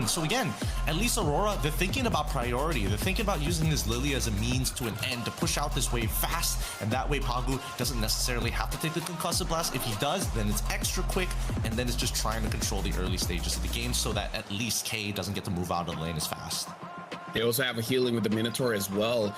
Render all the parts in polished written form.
So again, at least Aurora, they're thinking about priority. They're thinking about using this Lily as a means to an end to push out this wave fast, and that way Pagu doesn't necessarily have to take the concussive blast. If he does, then it's extra quick, and then it's just trying to control the early stages of the game so that at least K doesn't get to move out of the lane as fast. They also have a healing with the Minotaur as well.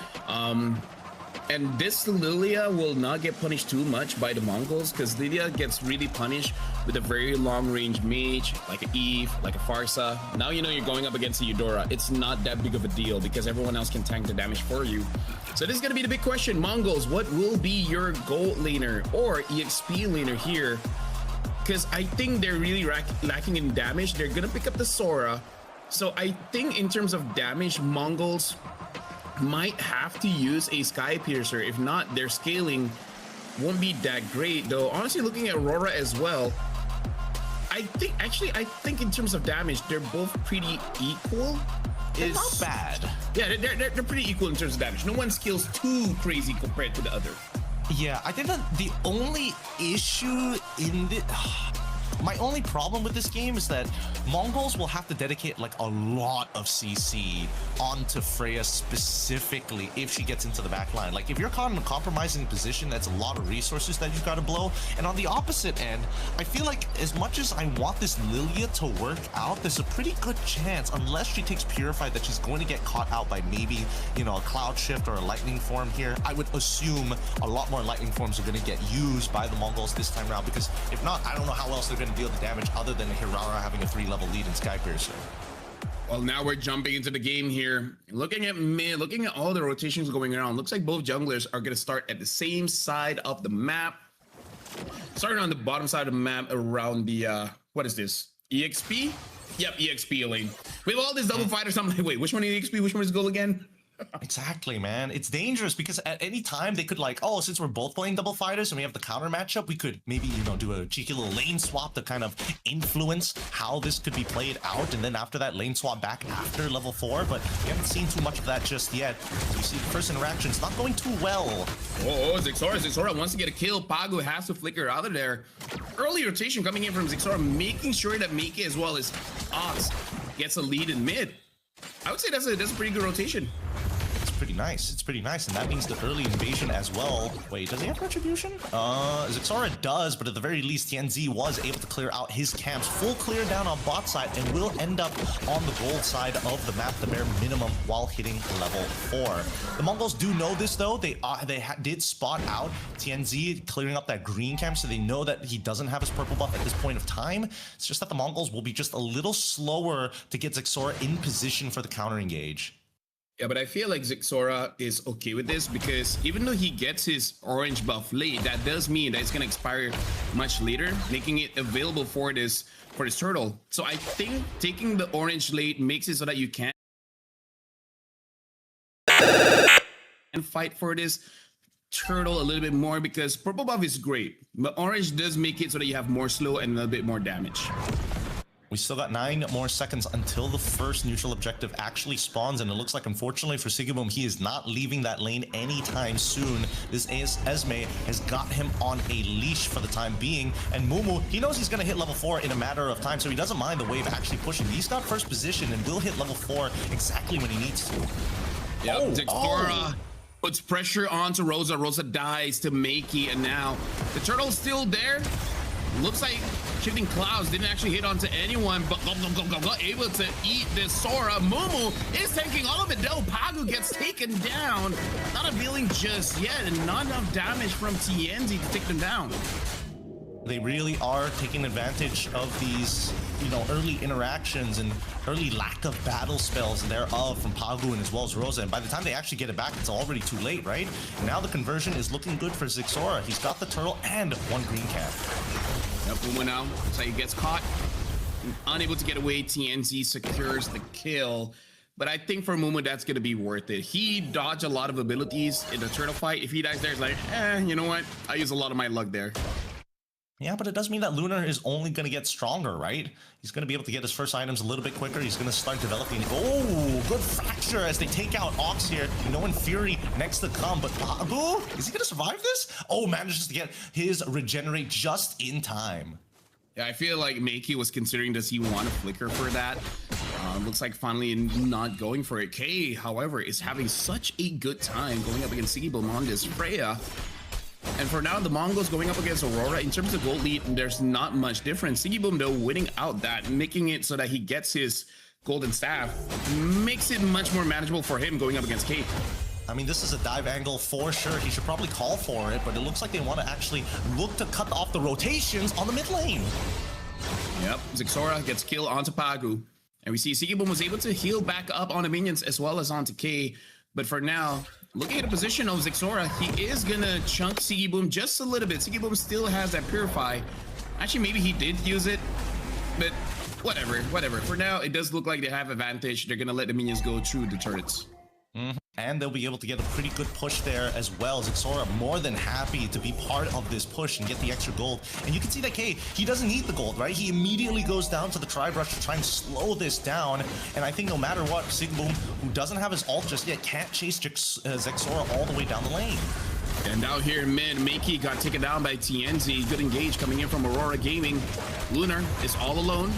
And this Lilia will not get punished too much by the Mongols, because Lilia gets really punished with a very long-range mage, like an Eve, like a Farsa. Now you know you're going up against a Eudora. It's not that big of a deal because everyone else can tank the damage for you. So this is going to be the big question. Mongols, what will be your gold laner or EXP laner here? Because I think they're really lacking in damage. They're going to pick up the Sora. So I think in terms of damage, Mongols might have to use a Sky Piercer. If not, their scaling won't be that great. Though honestly, looking at Aurora as well, I think in terms of damage, they're both pretty equal. It's not bad. Yeah, they're pretty equal in terms of damage. No one scales too crazy compared to the other. Yeah, I think that the only issue in the... My only problem with this game is that Mongols will have to dedicate like a lot of CC onto Freya specifically if she gets into the back line. Like if you're caught in a compromising position, that's a lot of resources that you've got to blow. And on the opposite end, I feel like as much as I want this Lilia to work out, there's a pretty good chance, unless she takes Purify, that she's going to get caught out by maybe, you know, a Cloud Shift or a Lightning Form here. I would assume a lot more Lightning Forms are going to get used by the Mongols this time around, because if not, I don't know how else they're going to deal the damage other than Hirara having a 3-level lead in Sky Piercer. Well, now we're jumping into the game here. Looking at mid, looking at all the rotations going around, looks like both junglers are going to start at the same side of the map. Starting on the bottom side of the map around the, what is this? EXP? Yep, EXP lane. We have all this double fighters. I'm like, wait, which one is EXP? Which one is goal again? Exactly, man. It's dangerous because at any time they could like, oh, since we're both playing double fighters and we have the counter matchup, we could maybe, you know, do a cheeky little lane swap to kind of influence how this could be played out. And then after that, lane swap back after level 4. But we haven't seen too much of that just yet. We see the first interaction. It's not going too well. Oh, Zixora wants to get a kill. Pagu has to flicker out of there. Early rotation coming in from Zixora, making sure that Meike as well as Ox gets a lead in mid. I would say that's a pretty good rotation. Pretty nice. It's pretty nice, and that means the early invasion as well. Wait, does he have retribution? Zixora does, but at the very least, TNZ was able to clear out his camps. Full clear down on bot side, and will end up on the gold side of the map, the bare minimum, while hitting level 4. The Mongols do know this, though. They did spot out TNZ clearing up that green camp, so they know that he doesn't have his purple buff at this point of time. It's just that the Mongols will be just a little slower to get Zixora in position for the counter engage. Yeah, but I feel like Zixora is okay with this, because even though he gets his orange buff late, that does mean that it's going to expire much later, making it available for this turtle. So I think taking the orange late makes it so that you can fight for this turtle a little bit more, because purple buff is great, but orange does make it so that you have more slow and a little bit more damage. We still got 9 more seconds until the first neutral objective actually spawns, and it looks like, unfortunately for Sigiboom, he is not leaving that lane anytime soon. This Esme has got him on a leash for the time being, and Mumu, he knows he's going to hit level 4 in a matter of time, so he doesn't mind the wave actually pushing. He's got first position and will hit level 4 exactly when he needs to. Yep, Zixora puts pressure onto Rosa. Rosa dies to Meike, and now the turtle's still there. Looks like Shifting Clouds didn't actually hit onto anyone, but able to eat this Sora. Mumu is tanking all of it though. Pagu gets taken down. Not availing just yet, and not enough damage from TNZ to take them down. They really are taking advantage of these, you know, early interactions and early lack of battle spells thereof from Pagu and as well as Rosa. And by the time they actually get it back, it's already too late, right? And now the conversion is looking good for Zixora. He's got the turtle and 1 green cap. Yep, Mumu now. So he gets caught, unable to get away. TNZ secures the kill. But I think for Mumu, that's going to be worth it. He dodged a lot of abilities in the turtle fight. If he dies there, it's like, you know what? I use a lot of my luck there. Yeah, but it does mean that Lunar is only going to get stronger, right? He's going to be able to get his first items a little bit quicker. He's going to start developing. Oh, good fracture as they take out Ox here. Knowing Fury next to come, but Pagu, is he going to survive this? Oh, manages to get his regenerate just in time. Yeah, I feel like Meike was considering, does he want to flicker for that? Looks like finally not going for it. K, however, is having such a good time going up against Sigiboom on this Freya. And for now, the Mongols going up against Aurora. In terms of gold lead, there's not much difference. Sigiboom, though, winning out that, making it so that he gets his golden staff, makes it much more manageable for him going up against K. I mean, this is a dive angle for sure. He should probably call for it, but it looks like they want to actually look to cut off the rotations on the mid lane. Yep, Zixora gets killed onto Pagu. And we see Sigiboom was able to heal back up on the minions as well as onto K. But for now, looking at the position of Zixora, he is gonna chunk Sigiboom just a little bit. Sigiboom still has that Purify. Actually, maybe he did use it, but whatever. For now, it does look like they have advantage. They're gonna let the minions go through the turrets. And they'll be able to get a pretty good push there as well. Zixora more than happy to be part of this push and get the extra gold. And you can see that K, he doesn't need the gold, right? He immediately goes down to the Tribe Rush to try and slow this down. And I think no matter what, Sigiboom, who doesn't have his ult just yet, can't chase Zixora all the way down the lane. And out here in mid, Makey got taken down by TNZ. Good engage coming in from Aurora Gaming. Lunar is all alone.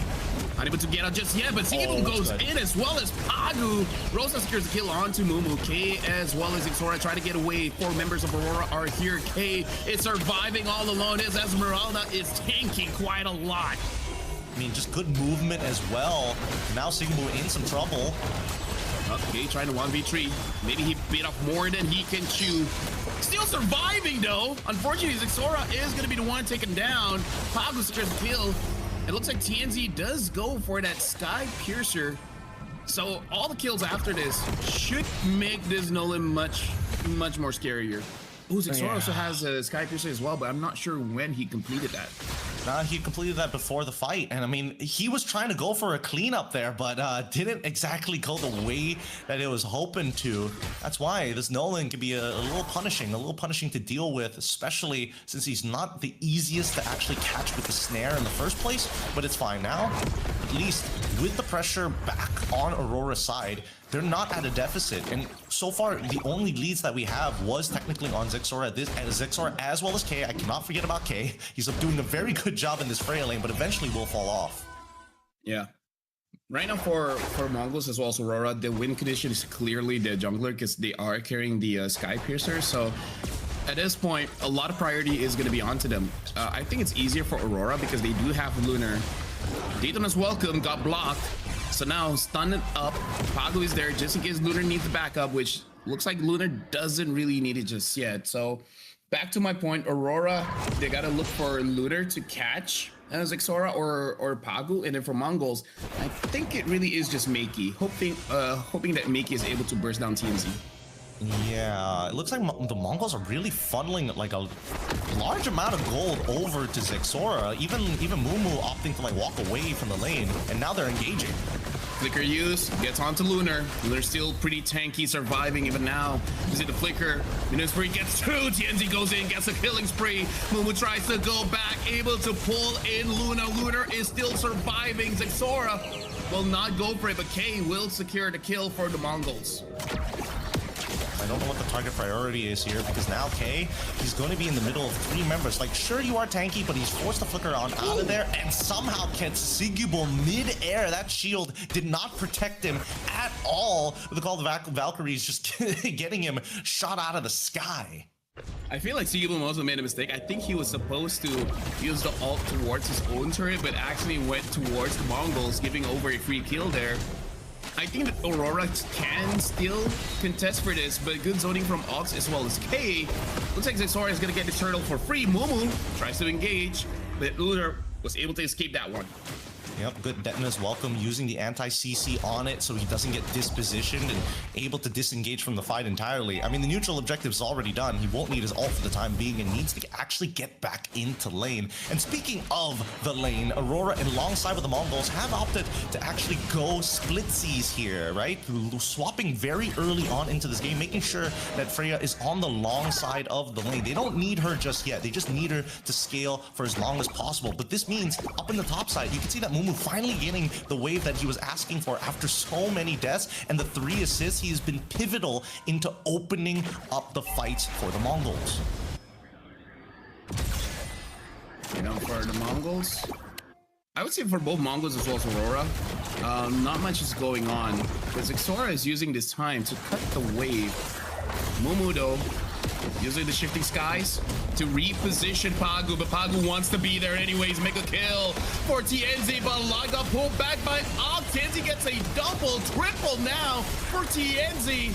Not able to get out just yet, but Sigiboom goes in as well as Pagu. Rosa secures the kill onto Mumu. K as well as Zixora try to get away. 4 members of Aurora are here. K is surviving all alone as Esmeralda is tanking quite a lot. I mean, just good movement as well. Now Sigiboom in some trouble. Okay, trying to 1v3. Maybe he bit off more than he can chew. Still surviving though. Unfortunately, Zixora is going to be the one taken down. Pagu secures the kill. It looks like TNZ does go for that Sky Piercer. So all the kills after this should make this Nolan much more scarier. Oh, Zixora also has a Sky Piercer as well, but I'm not sure when he completed that. He completed that before the fight, and I mean, he was trying to go for a cleanup there, but didn't exactly go the way that it was hoping to. That's why this Nolan can be a little punishing to deal with, especially since he's not the easiest to actually catch with the snare in the first place, but it's fine now. At least with the pressure back on Aurora's side, they're not at a deficit, and so far the only leads that we have was technically on Zixora, Zixora as well as K. I cannot forget about K. He's doing a very good job in this Freya lane, but eventually will fall off. Yeah. Right now for Mongols as well as Aurora, the win condition is clearly the jungler because they are carrying the Sky Piercer. So at this point, a lot of priority is going to be onto them. I think it's easier for Aurora because they do have Lunar. Daytona's welcome got blocked. So now stunned up, Pagu is there just in case Lunar needs the backup, which looks like Lunar doesn't really need it just yet. So back to my point, Aurora, they gotta look for Lunar to catch Zixora or Pagu, and then for Mongols, I think it really is just Makey, hoping that Makey is able to burst down TNZ. Yeah, it looks like the Mongols are really funneling like a large amount of gold over to Zixora. Even Mumu opting to like walk away from the lane, and now they're engaging. Flicker use, gets onto Lunar. Lunar's still pretty tanky, surviving even now. Is it the Flicker? Minute spree gets through. TNZ goes in, gets a killing spree. Mumu tries to go back, able to pull in Luna. Lunar is still surviving. Zixora will not go for it, but K will secure the kill for the Mongols. I don't know what the target priority is here, because now K, he's going to be in the middle of 3 members. Like, sure, you are tanky, but he's forced to flicker on out of there and somehow gets Sigiboom mid-air. That shield did not protect him at all. With the call of Valkyries just getting him shot out of the sky. I feel like Sigiboom also made a mistake. I think he was supposed to use the ult towards his own turret, but actually went towards the Mongols, giving over a free kill there. I think that Aurora can still contest for this, but good zoning from Ox as well as K. Looks like Zixora is going to get the turtle for free. Mumu tries to engage, but Lunar was able to escape that one. Yep, good Detona's welcome, using the anti-CC on it so he doesn't get dispositioned and able to disengage from the fight entirely. I mean, the neutral objective is already done. He won't need his ult for the time being and needs to actually get back into lane. And speaking of the lane, Aurora, alongside with the Mongols, have opted to actually go splitsies here, right? Swapping very early on into this game, making sure that Freya is on the long side of the lane. They don't need her just yet. They just need her to scale for as long as possible. But this means up in the top side, you can see that Mumu finally getting the wave that he was asking for after so many deaths, and the 3 assists. He has been pivotal into opening up the fights for the Mongols. You know, for the Mongols, I would say for both Mongols as well as Aurora, Not much is going on because Xora is using this time to cut the wave. Mumu though, using the shifting skies to reposition Pagu, but Pagu wants to be there anyways. Make a kill for TNZ, but Log got pulled back by Og. TNZ gets a double, triple now for TNZ.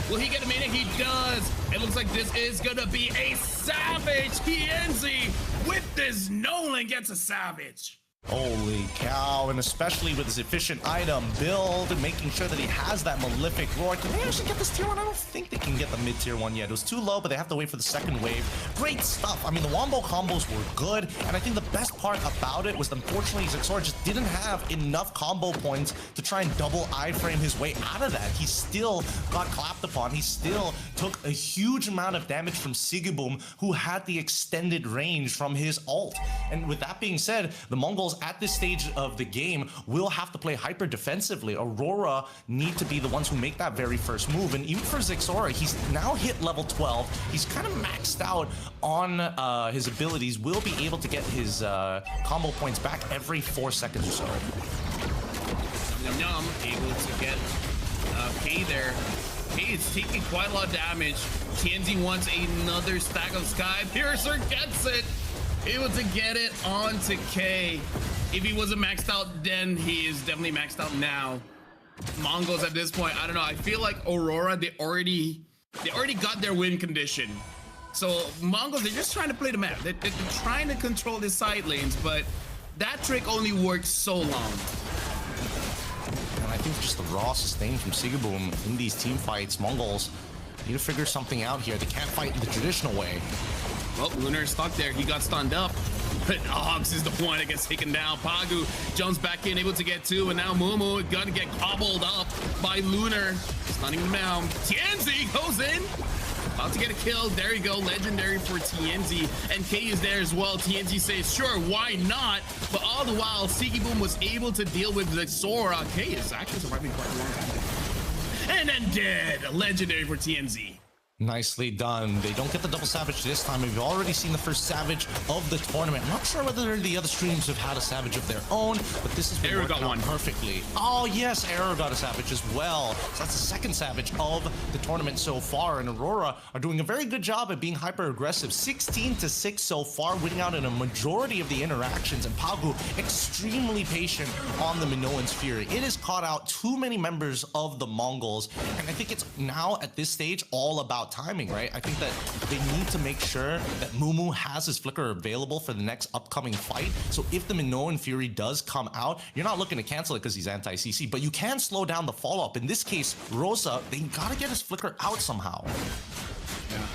Will he get a minute? He does. It looks like this is gonna be a savage. TNZ with this Nolan gets a savage. Holy cow, and especially with his efficient item build and making sure that he has that malefic roar. Can they actually get this tier 1? I don't think they can get the mid tier 1 yet. It was too low, but they have to wait for the second wave. Great stuff. I mean, the wombo combos were good, and I think the best part about it was unfortunately Xora just didn't have enough combo points to try and double iframe his way out of that. He still got clapped upon. He still took a huge amount of damage from Sigiboom, who had the extended range from his ult. And with that being said, the Mongols at this stage of the game will have to play hyper defensively. Aurora need to be the ones who make that very first move, and even for Xora, he's now hit level 12. He's kind of maxed out on his abilities, will be able to get his combo points back every 4 seconds or so. Yum Yum able to get K there. K is taking quite a lot of damage. TNZ wants another stack of Sky Piercer, gets it. Able to get it onto K. If he wasn't maxed out then, he is definitely maxed out now. Mongols at this point, I don't know. I feel like Aurora, they already got their win condition. So Mongols, they're just trying to play the map. They're trying to control the side lanes, but that trick only works so long. And I think just the raw sustain from Sigiboom in these team fights, Mongols need to figure something out here. They can't fight in the traditional way. Well, Lunar is stuck there. He got stunned up. But Ogs is the one that gets taken down. Pagu jumps back in, able to get 2, and now Mumu gonna get gobbled up by Lunar. Stunning him down. TNZ goes in. About to get a kill. There you go. Legendary for TNZ. And K is there as well. TNZ says, sure, why not? But all the while, Sigiboom was able to deal with Xora. K is actually surviving quite a long time. And then dead. Legendary for TNZ. Nicely done. They don't get the double savage this time. We've already seen the first savage of the tournament. I'm not sure whether the other streams have had a savage of their own, but this is Error got one perfectly. Oh yes, Error got a savage as well. So that's the second savage of the tournament so far, and Aurora are doing a very good job at being hyper aggressive. 16-6 so far, winning out in a majority of the interactions, and Pagu extremely patient on the Minoan's Fury. It has caught out too many members of the Mongols, and I think it's now at this stage all about timing, right? I think that they need to make sure that Mumu has his flicker available for the next upcoming fight. So if the Minoan Fury does come out, you're not looking to cancel it because he's anti-CC, but you can slow down the follow-up. In this case, Rosa, they gotta get his flicker out somehow. Yeah.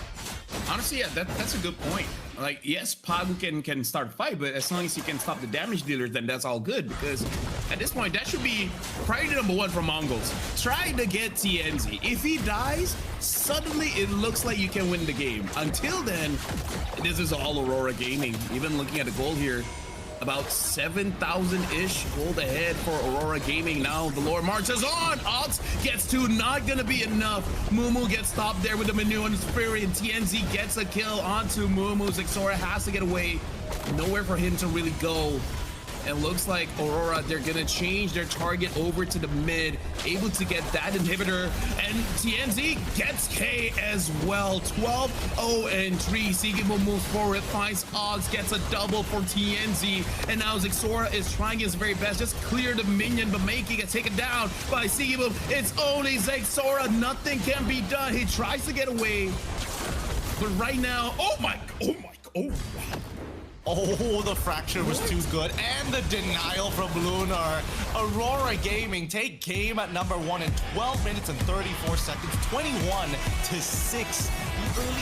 Honestly, yeah, that's a good point. Like, yes, Pagu can start a fight, but as long as he can stop the damage dealer, then that's all good. Because at this point, that should be priority number 1 for Mongols. Try to get TNZ. If he dies, suddenly it looks like you can win the game. Until then, this is all Aurora Gaming. Even looking at the goal here, about 7,000-ish gold ahead for Aurora Gaming. Now the Lord marches on. Ox gets 2, not gonna be enough. Mumu gets stopped there with the Minoan's Fury, and TNZ gets a kill onto Mumu. Xora has to get away. Nowhere for him to really go. And looks like Aurora, they're gonna change their target over to the mid, able to get that inhibitor, and TNZ gets K as well. 12-0-3. Sigiboom moves forward, finds Ogs, gets a double for TNZ, and now Xora is trying his very best, just clear the minion, but making it taken down by Sigiboom. It's only Xora, nothing can be done. He tries to get away, but right now, oh wow. Oh, the fracture was too good, and the denial from Lunar. Aurora Gaming take game at number 1 in 12 minutes and 34 seconds, 21-6. The early